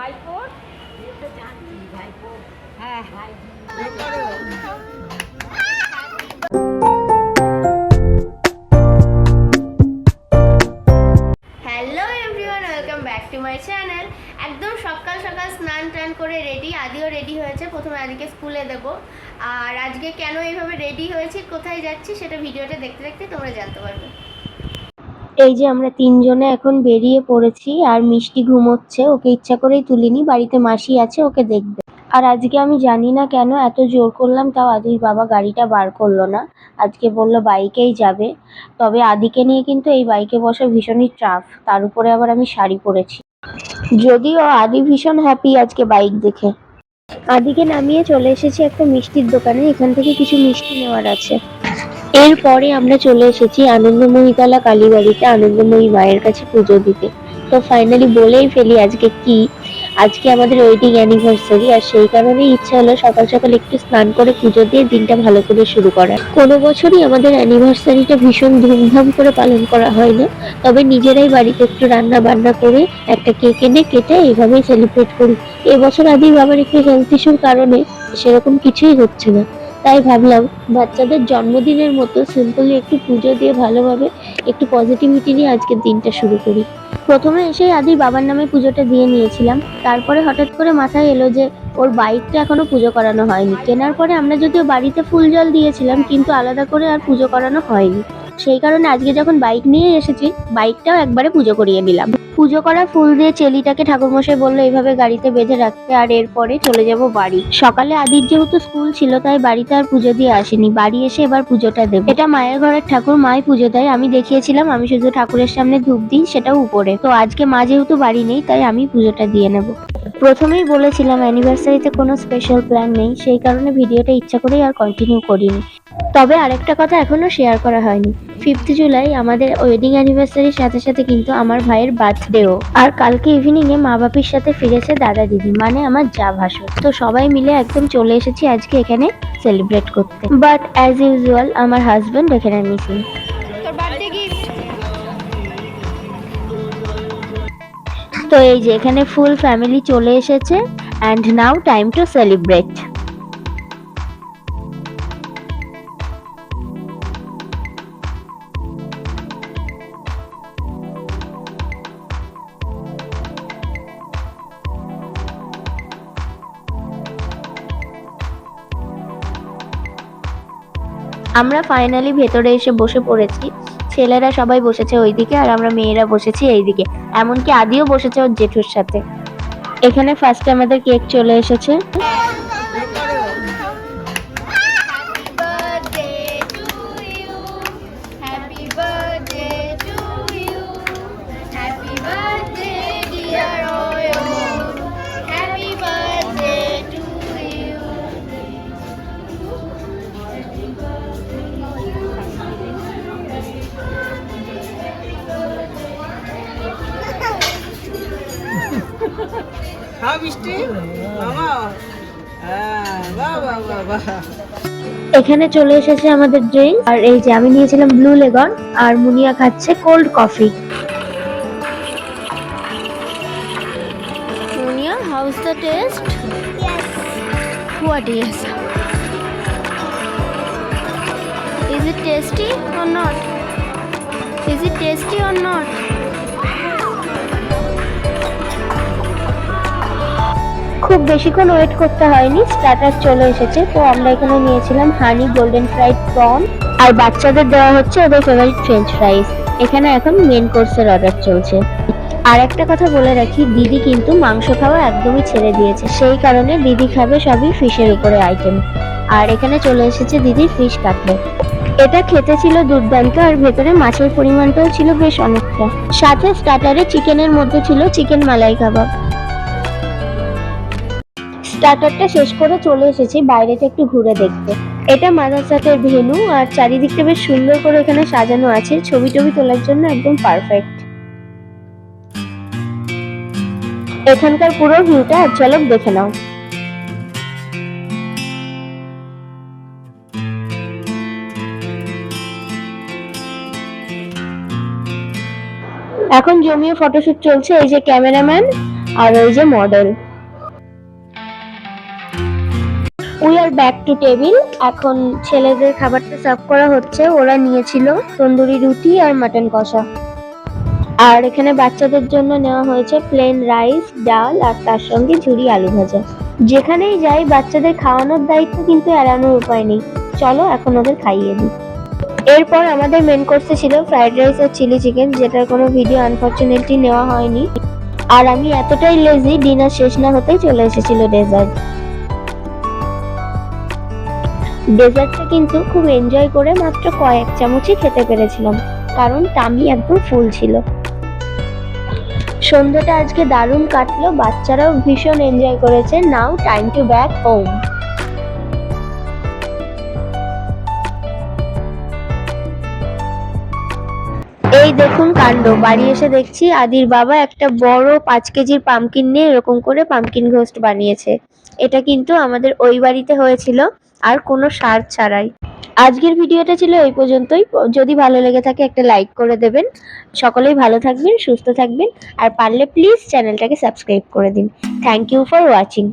ভাইপোর হ্যাঁ hello everyone, welcome back to my channel. একদম সকাল সকাল স্নান টান করে রেডি, আদিও রেডি হয়েছে। প্রথমে আদিকে স্কুলে দেবো। আর আজকে কেন এইভাবে রেডি হয়েছি, কোথায় যাচ্ছি, সেটা ভিডিওটা দেখতে দেখতে তোমরা জানতে পারবে। এই যে আমরা তিনজনে এখন বেরিয়ে পড়েছি, আর মিষ্টি ঘুমোচ্ছে, ওকে ইচ্ছা করেই তুলিনি, বাড়িতে মাসি আছে, ওকে দেখবে। আর আজকে আমি জানি না কেন এত জোর করলাম, তাও আদির বাবা গাড়িটা বার করলো না। আজকে বললো বাইকেই যাবে। তবে আদিকে নিয়ে কিন্তু এই বাইকে বসা ভীষণই টাফ, তার উপরে আবার আমি শাড়ি পরেছি। যদিও আদি ভীষণ হ্যাপি আজকে বাইক দেখে। আদিকে নামিয়ে চলে এসেছি একটা মিষ্টির দোকানে, এখান থেকে কিছু মিষ্টি নেওয়ার আছে। এরপরে আমরা চলে এসেছি আনন্দময়ীতলা কালীবাড়িতে আনন্দময়ী মায়ের কাছে পুজো দিতে। তো ফাইনালি বলেই ফেলি আজকে আমাদের ওয়েডিং অ্যানিভার্সারি, আর সেই কারণেই ইচ্ছা হলো সকাল সকাল একটু স্নান করে পুজো দিয়ে দিনটা ভালো করে শুরু করার। কোনো বছরই আমাদের অ্যানিভার্সারিটা ভীষণ ধুমধাম করে পালন করা হয় না, তবে নিজেরাই বাড়িতে একটু রান্না বান্না করে একটা কেক এনে কেটে এইভাবেই সেলিব্রেট করি। এবছর আদির বাবার একটু হেলথ ইস্যুর কারণে সেরকম কিছুই হচ্ছে না, তাই ভাবলাম বাচ্চাদের জন্মদিনের মতো সিম্পলি একটু পুজো দিয়ে ভালোভাবে একটু পজিটিভিটি নিয়ে আজকের দিনটা শুরু করি। প্রথমে এসেই আদির বাবার নামে পুজোটা দিয়ে নিয়েছিলাম, তারপরে হঠাৎ করে মাথায় এলো যে ওর বাইকটা এখনো পুজো করানো হয়নি। কেনার পরে আমরা যদিও বাড়িতে ফুল জল দিয়েছিলাম, কিন্তু আলাদা করে আর পুজো করানো হয়নি। সেই কারণে আজকে যখন বাইক নিয়ে এসেছি, বাইকটাও একবারে পুজো করিয়ে নিলাম। পুজো করা ফুল দিয়ে চেলিটাকে ঠাকুরমশাই বললো এইভাবে গাড়িতে বেঁধে রাখতে, আর এরপরে চলে যাব বাড়ি। সকালে আদির যেহেতু স্কুল ছিল, তাই বাড়িতে আর পুজো দিয়ে আসিনি, বাড়ি এসে এবার পুজোটা দেব। এটা মায়ের ঘরের ঠাকুর, মাই পুজো দেয়। আমি দেখিয়েছিলাম আমি শুধু ঠাকুরের সামনে ধূপ দিই, সেটাও উপরে। তো আজকে মা যেহেতু বাড়ি নেই, তাই আমি পুজোটা দিয়ে নেব। প্রথমেই বলেছিলাম অ্যানিভার্সারিতে কোনো স্পেশাল প্ল্যান নেই, সেই কারণে ভিডিওটা ইচ্ছা করেই আর কন্টিনিউ করিনি। তবে আরেকটা কথা এখনো শেয়ার করা হয়নি, 5th জুলাই আমাদের ওয়েডিং অ্যানিভার্সারির সাথে সাথে কিন্তু আমার ভাইয়ের বার্থডেও। আর কালকে ইভিনিং এ মা বাপির সাথে ফিরেছে দাদা দিদি, মানে আমার যা ভাসুর। তো সবাই মিলে একদম চলে এসেছি আজকে এখানে সেলিব্রেট করতে। বাট অ্যাজ ইউজুয়াল আমার হাজবেন্ড এখানে মিসিং। তো এই যে এখানে ফুল ফ্যামিলি চলে এসেছে, and now time to celebrate. আমরা ফাইনালি ভেতরে এসে বসে পড়েছি। ছেলেরা সবাই বসেছে ওইদিকে, আর আমরা মেয়েরা বসেছি এইদিকে। এমনকি আদিও বসেছে ওর জেঠুর সাথে। এখানে ফার্স্টে আমাদের কেক চলে এসেছে। হ্যাঁ মিষ্টি মামা, হ্যাঁ বাহ বাহ বাহ বাহ। এখানে চলে এসেছে আমাদের ড্রিঙ্ক, আর এই যে আমি নিয়েছিলাম ব্লু লেগন, আর মুনিয়া খাচ্ছে cold coffee. Muniya, how is the taste? Yes. What is? Is it tasty or not? Is it tasty or not? খুব বেশিক্ষণ ওয়েট করতে হয়নি, স্টার্টার চলে এসেছে। তো আমরা এখানে নিয়েছিলাম হানি গোল্ডেন ফ্রাইড প্রন, আর বাচ্চাদের দেওয়া হচ্ছে ওদের ফেভারিট ফ্রেঞ্চ ফ্রাইজ। এখানে এখন মেন কোর্সের অর্ডার চলছে। আর একটা কথা বলে রাখি, দিদি কিন্তু মাংস খাওয়া একদমই ছেড়ে দিয়েছে, সেই কারণে দিদি খাবে সবই ফিশের উপরে আইটেম। আর এখানে চলে এসেছে দিদির ফিশ কাটলেট। এটা খেতে ছিল দুর্দান্ত, আর ভেতরে মাছের পরিমাণটাও ছিল বেশ অনেকটা। সাথে স্টার্টারে চিকেনের মধ্যে ছিল চিকেন মালাই কাবাব। স্টার্টারটা শেষ করে চলে এসেছি বাইরেটা একটু ঘুরে দেখতে। এটা মাদ্রাসাতের ভেন্যু, আর চারিদিকটা বেশ সুন্দর করে এখানে সাজানো আছে, ছবি টবি তোলার জন্য একদম পারফেক্ট। এখানকার পুরো ভিউটা এক ঝলক দেখে নাও। এখন জমিয়ে ফটোশুট চলছে। এই যে ক্যামেরাম্যান আর ওই যে model. We are back to table. এখন ছেলেদের খাবারটা সার্ভ করা হচ্ছে। ওরা নিয়েছিল তন্দুরি রুটি আর মাটন কষা। আর এখানে বাচ্চাদের জন্য নেওয়া হয়েছে প্লেন রাইস, ডাল আর তার সঙ্গে ঝুরি আলু ভাজা। যেখানেই যাই বাচ্চাদের খাওয়ানোর দায়িত্ব কিন্তু এড়ানোর উপায় নেই। চলো এখন ওদের খাইয়ে দিই। এরপর আমাদের মেন কোর্সে ছিল ফ্রাইড রাইস আর চিলি চিকেন, যেটার কোনো ভিডিও আনফরচুনেটলি নেওয়া হয়নি। আর আমি এতটাই লেজি, ডিনার শেষ না হতেই চলে এসেছিল ডেজার্ট। ডেজার্টটা কিন্তু খুব এনজয় করে মাত্র কয়েক চামচই খেতে পেরেছিলাম, কারণ টামি একদম ফুল ছিল। সন্ধ্যাটা আজকে দারুণ কাটলো, বাচ্চারাও ভীষণ এনজয় করেছে। নাও টাইম টু ব্যাক হোম। এই দেখুন কাণ্ড, বাড়ি এসে দেখছি আদির বাবা একটা বড় 5 কেজির পামকিন নিয়ে এরকম করে পামকিন ঘোস্ট বানিয়েছে। এটা কিন্তু আমাদের ওই বাড়িতে হয়েছিল, আর কোনো সার ছাড়াই। আজকের ভিডিওটা ছিল এই পর্যন্তই। যদি ভালো লেগে থাকে একটা লাইক করে দেবেন। সকলেই ভালো থাকবেন, সুস্থ থাকবেন, আর পারলে প্লিজ চ্যানেলটাকে সাবস্ক্রাইব করে দিন। Thank you for watching.